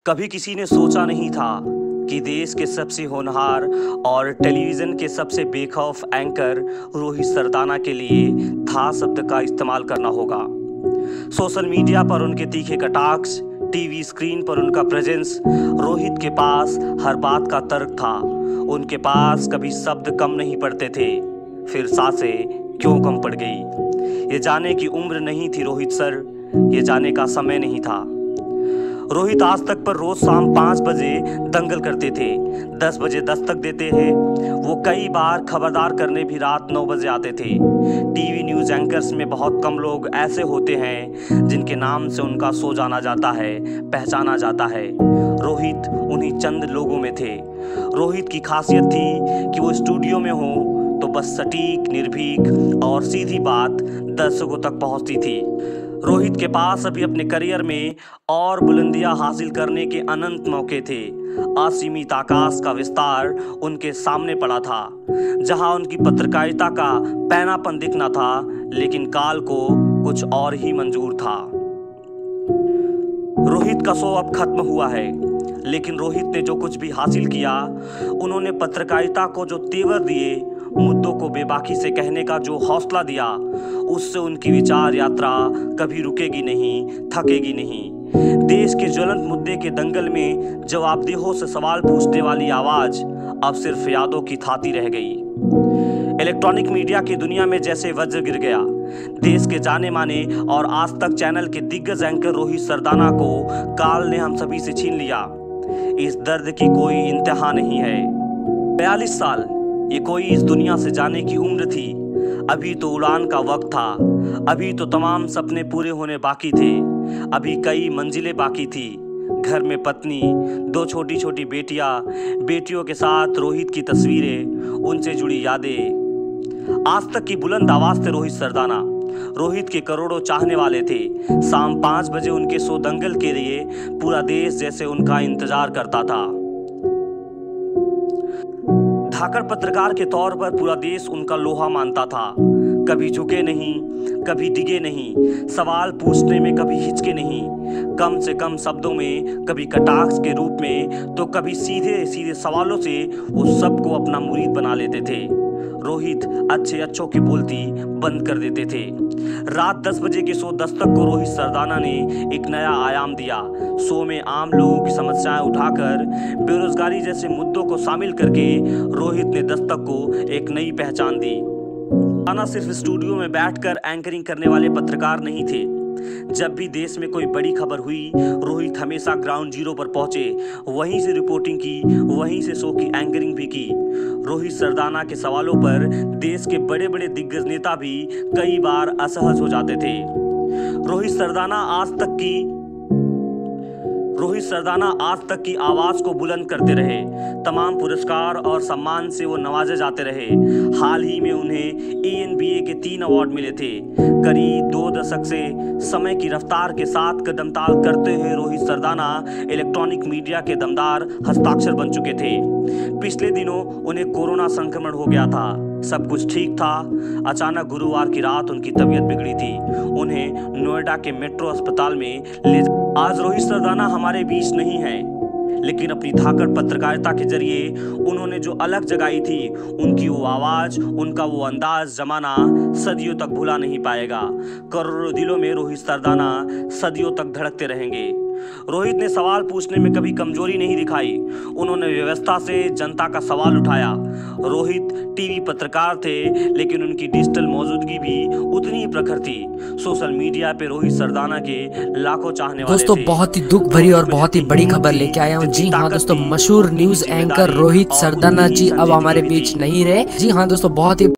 कभी किसी ने सोचा नहीं था कि देश के सबसे होनहार और टेलीविज़न के सबसे बेखौफ एंकर रोहित सरदाना के लिए था शब्द का इस्तेमाल करना होगा। सोशल मीडिया पर उनके तीखे कटाक्ष, टीवी स्क्रीन पर उनका प्रेजेंस, रोहित के पास हर बात का तर्क था। उनके पास कभी शब्द कम नहीं पड़ते थे, फिर सांसें क्यों कम पड़ गई। ये जाने की उम्र नहीं थी रोहित सर, ये जाने का समय नहीं था। रोहित आज तक पर रोज शाम 5 बजे दंगल करते थे, 10 बजे दस्तक देते थे। वो कई बार खबरदार करने भी रात 9 बजे आते थे। टीवी न्यूज़ एंकर्स में बहुत कम लोग ऐसे होते हैं जिनके नाम से उनका शो जाना जाता है, पहचाना जाता है। रोहित उन्हीं चंद लोगों में थे। रोहित की खासियत थी कि वो स्टूडियो में हो तो बस सटीक, निर्भीक और सीधी बात दर्शकों तक पहुंचती थी। रोहित के पास अभी अपने करियर में और बुलंदियां हासिल करने के अनंत मौके थे। असीमित आकाश का विस्तार उनके सामने पड़ा था, जहां उनकी पत्रकारिता का पैनापन दिखना था, लेकिन काल को कुछ और ही मंजूर था। रोहित का शो अब खत्म हुआ है, लेकिन रोहित ने जो कुछ भी हासिल किया, उन्होंने पत्रकारिता को जो तेवर दिए, मुद्दों को बेबाकी से कहने का जो हौसला दिया, उससे उनकी विचार यात्रा कभी रुकेगी नहीं, थकेगी नहीं। देश के ज्वलंत मुद्दे के दंगल में जवाबदेहों से सवाल पूछने वाली आवाज अब सिर्फ यादों की थाती रह गई। इलेक्ट्रॉनिक मीडिया की दुनिया में जैसे वज्र गिर गया। देश के जाने माने और आज तक चैनल के दिग्गज एंकर रोहित सरदाना को काल ने हम सभी से छीन लिया। इस दर्द की कोई इंतहा नहीं है। 42 साल, ये कोई इस दुनिया से जाने की उम्र थी। अभी तो उड़ान का वक्त था, अभी तो तमाम सपने पूरे होने बाकी थे, अभी कई मंजिलें बाकी थी। घर में पत्नी, 2 छोटी छोटी बेटियों के साथ रोहित की तस्वीरें, उनसे जुड़ी यादें। आज तक की बुलंद आवाज थे रोहित सरदाना। रोहित के करोड़ों चाहने वाले थे। शाम 5 बजे उनके शो दंगल के लिए पूरा देश जैसे उनका इंतजार करता था। धाकड़ पत्रकार के तौर पर पूरा देश उनका लोहा मानता था। कभी झुके नहीं, कभी डिगे नहीं, सवाल पूछने में कभी हिचके नहीं, कम से कम शब्दों में, कभी कटाक्ष के रूप में, तो कभी सीधे सीधे सवालों से उस सबको अपना मुरीद बना लेते थे। रोहित अच्छों की बोलती बंद कर देते थे। रात 10 बजे के शो दस्तक को रोहित सरदाना ने एक नया आयाम दिया। शो में आम लोगों की समस्याएं उठाकर, बेरोजगारी जैसे मुद्दों को शामिल करके रोहित ने दस्तक को एक नई पहचान दी। सरदाना सिर्फ स्टूडियो में बैठकर एंकरिंग करने वाले पत्रकार नहीं थे। जब भी देश में कोई बड़ी खबर हुई, रोहित हमेशा ग्राउंड जीरो पर पहुंचे, वहीं से रिपोर्टिंग की, वहीं से शो की एंकरिंग भी की। रोहित सरदाना के सवालों पर देश के बड़े बड़े दिग्गज नेता भी कई बार असहज हो जाते थे। रोहित सरदाना आज तक की आवाज को बुलंद करते रहे। तमाम पुरस्कार और सम्मान से वो नवाजे जाते रहे। हाल ही में उन्हें ENBA के 3 अवार्ड मिले थे। करीब 2 दशक से समय की रफ्तार के साथ कदमताल करते हुए रोहित सरदाना इलेक्ट्रॉनिक मीडिया के दमदार हस्ताक्षर बन चुके थे। पिछले दिनों उन्हें कोरोना संक्रमण हो गया था। सब कुछ ठीक था। अचानक गुरुवार की रात उनकी तबीयत बिगड़ी थी। उन्हें नोएडा के मेट्रो अस्पताल में ले आज रोहित सरदाना हमारे बीच नहीं है, लेकिन अपनी धाकड़ पत्रकारिता के जरिए उन्होंने जो अलग जगाई थी, उनकी वो आवाज, उनका वो अंदाज जमाना सदियों तक भुला नहीं पाएगा। करोड़ों दिलों में रोहित सरदाना सदियों तक धड़कते रहेंगे। रोहित ने सवाल पूछने में कभी कमजोरी नहीं दिखाई। उन्होंने व्यवस्था से जनता का सवाल उठाया। रोहित टीवी पत्रकार थे, लेकिन उनकी डिजिटल मौजूदगी भी उतनी ही प्रखर थी। सोशल मीडिया पे रोहित सरदाना के लाखों चाहने वाले दोस्तों, बहुत ही दुख भरी और बहुत ही बड़ी खबर लेके आया हूँ। जी हाँ दोस्तों, मशहूर न्यूज एंकर रोहित सरदाना जी अब हमारे बीच नहीं रहे। जी हाँ दोस्तों, बहुत ही